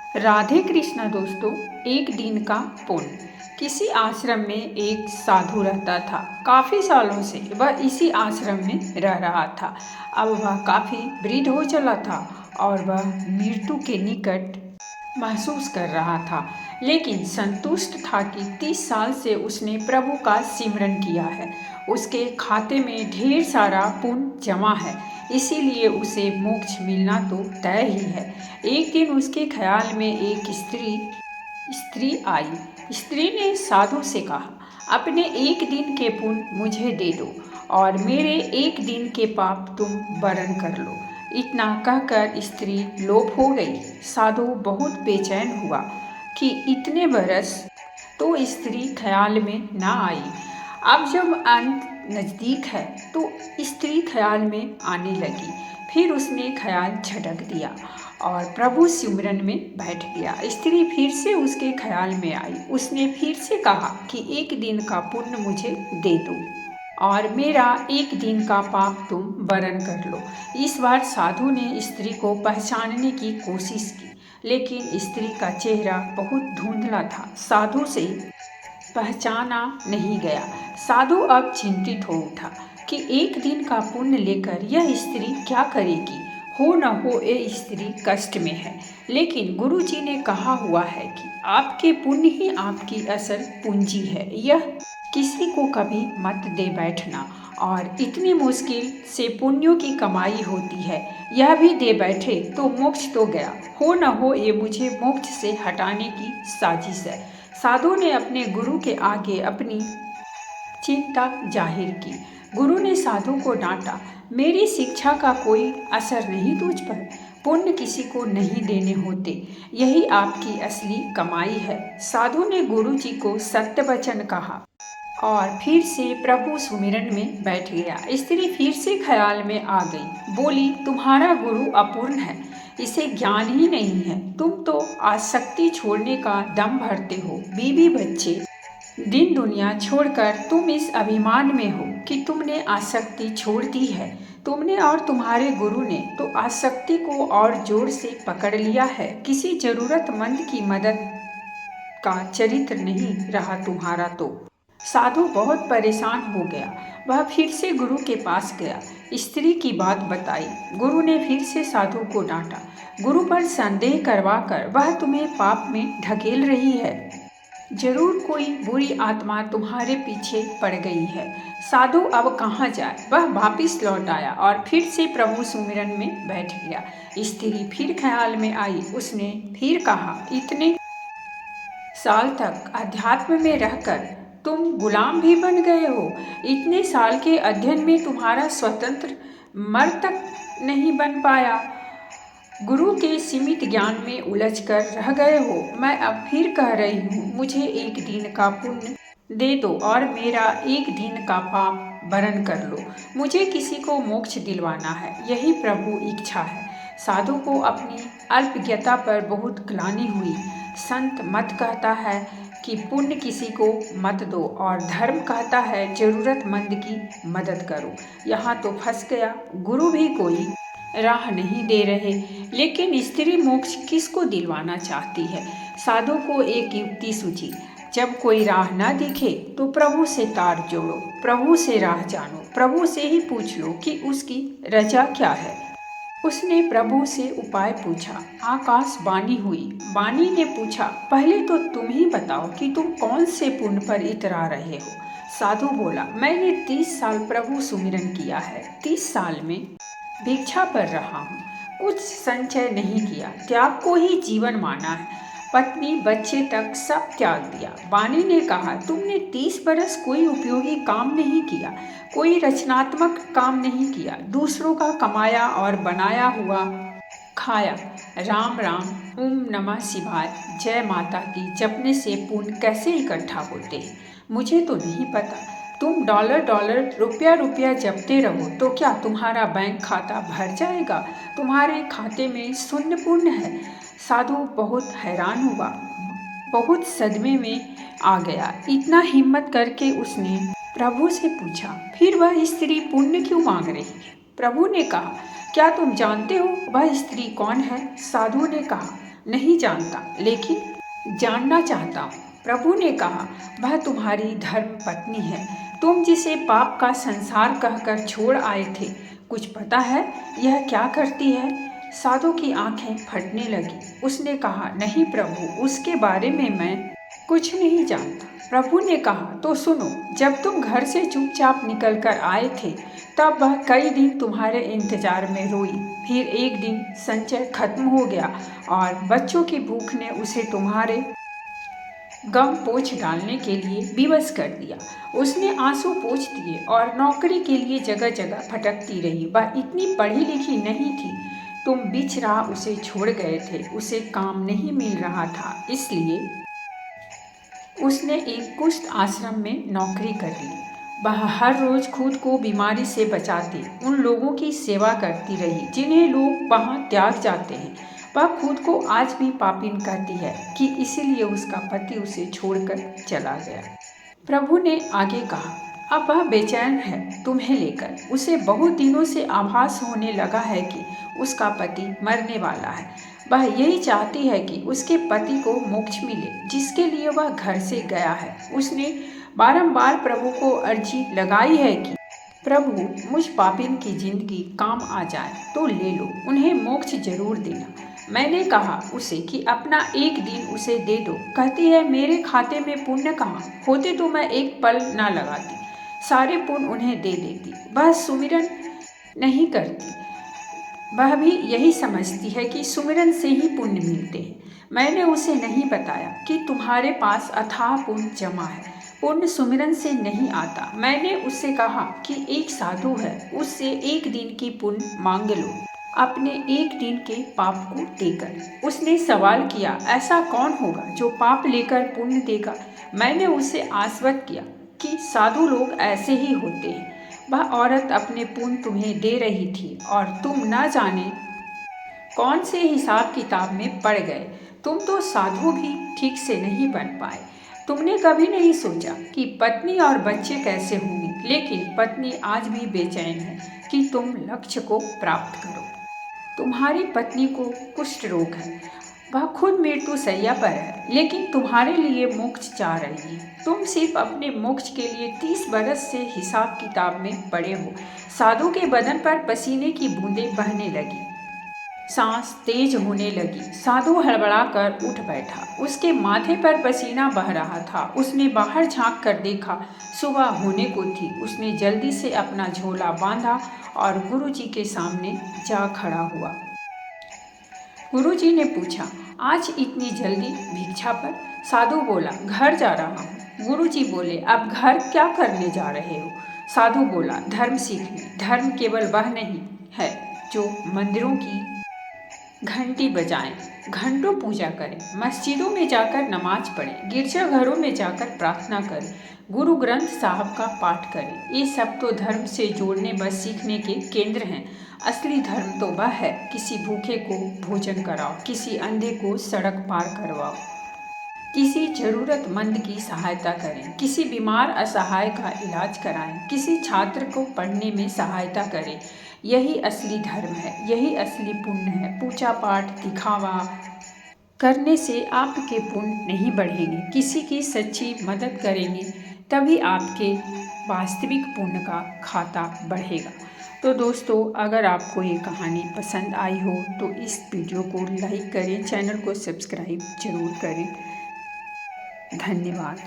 राधे कृष्णा दोस्तों। एक दिन का पुण्य। किसी आश्रम में एक साधु रहता था। काफ़ी सालों से वह इसी आश्रम में रह रहा था। अब वह काफ़ी वृद्ध हो चला था और वह मृत्यु के निकट महसूस कर रहा था, लेकिन संतुष्ट था कि 30 साल से उसने प्रभु का सिमरन किया है। उसके खाते में ढेर सारा पुण्य जमा है, इसीलिए उसे मोक्ष मिलना तो तय ही है। एक दिन उसके ख्याल में एक स्त्री आई। स्त्री ने साधु से कहा, अपने एक दिन के पुण्य मुझे दे दो और मेरे एक दिन के पाप तुम वरण कर लो। इतना कहकर स्त्री लोप हो गई। साधु बहुत बेचैन हुआ कि इतने बरस तो स्त्री ख्याल में ना आई। अब जब अंत नज़दीक है तो स्त्री ख्याल में आने लगी। फिर उसने ख्याल झटक दिया और प्रभु सिमरन में बैठ गया। स्त्री फिर से उसके ख्याल में आई। उसने फिर से कहा कि एक दिन का पुण्य मुझे दे दो और मेरा एक दिन का पाप तुम वरण कर लो। इस बार साधु ने स्त्री को पहचानने की कोशिश की, लेकिन स्त्री का चेहरा बहुत धुंधला था। साधु से पहचाना नहीं गया। साधु अब चिंतित हो उठा कि एक दिन का पुण्य लेकर यह स्त्री क्या करेगी। हो न हो ये स्त्री कष्ट में है, लेकिन गुरुजी ने कहा हुआ है कि आपके पुण्य ही आपकी असल पूंजी है। यह किसी को कभी मत दे बैठना, और इतनी मुश्किल से पुण्यों की कमाई होती है। यह भी दे बैठे तो मोक्ष तो गया। हो न हो ये मुझे मोक्ष से हटाने की साजिश है। साधु ने अपने गुरु के आगे अपनी चिंता जाहिर की। गुरु ने साधु को डांटा, मेरी शिक्षा का कोई असर नहीं तुझ पर। पुण्य किसी को नहीं देने होते, यही आपकी असली कमाई है। साधु ने गुरु जी को सत्य वचन कहा और फिर से प्रभु सुमिरन में बैठ गया। स्त्री फिर से ख्याल में आ गई। बोली, तुम्हारा गुरु अपूर्ण है, इसे ज्ञान ही नहीं है। तुम तो आसक्ति छोड़ने का दम भरते हो। बीवी बच्चे दिन दुनिया छोड़कर तुम इस अभिमान में हो कि तुमने आसक्ति छोड़ दी है। तुमने और तुम्हारे गुरु ने तो आसक्ति को और जोर से पकड़ लिया है। किसी जरूरतमंद की मदद का चरित्र नहीं रहा तुम्हारा तो। साधु बहुत परेशान हो गया। वह फिर से गुरु के पास गया, स्त्री की बात बताई। गुरु ने फिर से साधु को डांटा। गुरु पर संदेह करवाकर वह तुम्हें पाप में ढकेल रही है। जरूर कोई बुरी आत्मा तुम्हारे पीछे पड़ गई है। साधु अब कहाँ जाए। वह वापिस लौट आया और फिर से प्रभु सुमिरन में बैठ गया। स्त्री फिर ख्याल में आई। उसने फिर कहा, इतने साल तक अध्यात्म में रहकर तुम गुलाम भी बन गए हो। इतने साल के अध्ययन में तुम्हारा स्वतंत्र मर्द तक नहीं बन पाया। गुरु के सीमित ज्ञान में उलझकर रह गए हो। मैं अब फिर कह रही हूँ, मुझे एक दिन का पुण्य दे दो और मेरा एक दिन का पाप वरण कर लो। मुझे किसी को मोक्ष दिलवाना है, यही प्रभु इच्छा है। साधु को अपनी अल्पज्ञता पर बहुत ग्लानि हुई। संत मत कहता है कि पुण्य किसी को मत दो, और धर्म कहता है जरूरतमंद की मदद करो। यहाँ तो फंस गया। गुरु भी कोई राह नहीं दे रहे, लेकिन स्त्री मोक्ष किसको दिलवाना चाहती है। साधु को एक युक्ति सूझी, जब कोई राह न दिखे तो प्रभु से तार जोड़ो, प्रभु से राह जानो, प्रभु से ही पूछ लो कि उसकी रजा क्या है। उसने प्रभु से उपाय पूछा। आकाश वाणी हुई। वाणी ने पूछा, पहले तो तुम ही बताओ कि तुम कौन से पुण्य पर इतरा रहे हो। साधु बोला, मैंने 30 साल प्रभु सुमिरन किया है। 30 साल में भिक्षा पर रहा हूँ, कुछ संचय नहीं किया, त्याग को ही जीवन माना है। पत्नी बच्चे तक सब त्याग दिया। वाणी ने कहा, तुमने 30 बरस कोई उपयोगी काम नहीं किया, कोई रचनात्मक काम नहीं किया, दूसरों का कमाया और बनाया हुआ खाया। राम राम, ओम नमः शिवाय, जय माता की जपने से पुण्य कैसे इकट्ठा होते हैं मुझे तो नहीं पता। तुम डॉलर डॉलर रुपया रुपया जपते रहो तो क्या तुम्हारा बैंक खाता भर जाएगा। तुम्हारे खाते में शून्य पुण्य है। साधु बहुत हैरान हुआ, बहुत सदमे में आ गया। इतना हिम्मत करके उसने प्रभु से पूछा, फिर वह स्त्री पुण्य क्यों मांग रही है। प्रभु ने कहा, क्या तुम जानते हो वह स्त्री कौन है। साधु ने कहा, नहीं जानता, लेकिन जानना चाहता हूँ। प्रभु ने कहा, वह तुम्हारी धर्म पत्नी है, तुम जिसे पाप का संसार कहकर छोड़ आए थे। कुछ पता है यह क्या करती है? साधु की आंखें फटने लगी। उसने कहा, नहीं प्रभु, उसके बारे में मैं कुछ नहीं जानता। प्रभु ने कहा, तो सुनो, जब तुम घर से चुपचाप निकल कर आए थे, तब वह कई दिन तुम्हारे इंतजार में रोई। फिर एक दिन संचय खत्म हो गया और बच्चों की भूख ने उसे तुम्हारे गम पोंछ डालने के लिए विवश कर दिया। उसने आंसू पोंछ दिए और नौकरी के लिए जगह जगह भटकती रही। वह इतनी पढ़ी लिखी नहीं थी। तुम बीच राह उसे छोड़ गए थे। उसे काम नहीं मिल रहा था, इसलिए उसने एक कुष्ठ आश्रम में नौकरी कर ली। वह हर रोज खुद को बीमारी से बचाती उन लोगों की सेवा करती रही जिन्हें लोग वहां त्याग जाते हैं। वह खुद को आज भी पापिन कहती है कि इसीलिए उसका पति उसे छोड़कर चला गया। प्रभु ने आगे कहा, अब वह बेचैन है तुम्हें लेकर। उसे बहुत दिनों से आभास होने लगा है कि उसका पति मरने वाला है। वह यही चाहती है कि उसके पति को मोक्ष मिले, जिसके लिए वह घर से गया है। उसने बारंबार प्रभु को अर्जी लगाई है कि प्रभु, मुझ पापिन की जिंदगी काम आ जाए तो ले लो, उन्हें मोक्ष जरूर देना। मैंने कहा उसे कि अपना एक दिन उसे दे दो। कहती है, मेरे खाते में पुण्य कहाँ, होते तो मैं एक पल ना लगाती, सारे पुण्य उन्हें दे देती। वह सुमिरन नहीं करती। वह भी यही समझती है कि सुमिरन से ही पुण्य मिलते हैं। मैंने उसे नहीं बताया कि तुम्हारे पास अथाह पुण्य जमा है, पुण्य सुमिरन से नहीं आता। मैंने उससे कहा कि एक साधु है, उससे एक दिन की पुण्य मांग लो, अपने एक दिन के पाप को देकर। उसने सवाल किया, ऐसा कौन होगा जो पाप लेकर पुण्य देगा? मैंने उसे आश्वस्त किया कि साधु लोग ऐसे ही होते हैं। वह औरत अपने पुण्य तुम्हें दे रही थी और तुम न जाने कौन से हिसाब किताब में पड़ गए। तुम तो साधु भी ठीक से नहीं बन पाए। तुमने कभी नहीं सोचा कि पत्नी और बच्चे कैसे होंगे, लेकिन पत्नी आज भी बेचैन है कि तुम लक्ष्य को प्राप्त करो। तुम्हारी पत्नी को कुष्ठ रोग है, वह खुद मृत्यु शैया पर है, लेकिन तुम्हारे लिए मोक्ष चाह रही है। तुम सिर्फ अपने मोक्ष के लिए 30 बरस से हिसाब किताब में पड़े हो। साधु के बदन पर पसीने की बूंदें बहने लगी, सांस तेज होने लगी। साधु हड़बड़ा कर उठ बैठा। उसके माथे पर पसीना बह रहा था। उसने बाहर झांक कर देखा, सुबह होने को थी। उसने जल्दी से अपना झोला बांधा और गुरुजी के सामने जा खड़ा हुआ। गुरुजी ने पूछा, आज इतनी जल्दी भिक्षा पर? साधु बोला, घर जा रहा हूँ। गुरुजी बोले, अब घर क्या करने जा रहे हो? साधु बोला, धर्म सीखने। धर्म केवल वह नहीं है जो मंदिरों की घंटी बजाएं, घंटों पूजा करें, मस्जिदों में जाकर नमाज पढ़ें, गिरजाघरों में जाकर प्रार्थना करें, गुरु ग्रंथ साहब का पाठ करें। ये सब तो धर्म से जोड़ने व सीखने के केंद्र हैं। असली धर्म तो वह है, किसी भूखे को भोजन कराओ, किसी अंधे को सड़क पार करवाओ, किसी जरूरतमंद की सहायता करें, किसी बीमार असहाय का इलाज कराएं, किसी छात्र को पढ़ने में सहायता करें। यही असली धर्म है, यही असली पुण्य है। पूजा पाठ दिखावा करने से आपके पुण्य नहीं बढ़ेंगे। किसी की सच्ची मदद करेंगे तभी आपके वास्तविक पुण्य का खाता बढ़ेगा। तो दोस्तों, अगर आपको ये कहानी पसंद आई हो तो इस वीडियो को लाइक करें, चैनल को सब्सक्राइब जरूर करें। धन्यवाद।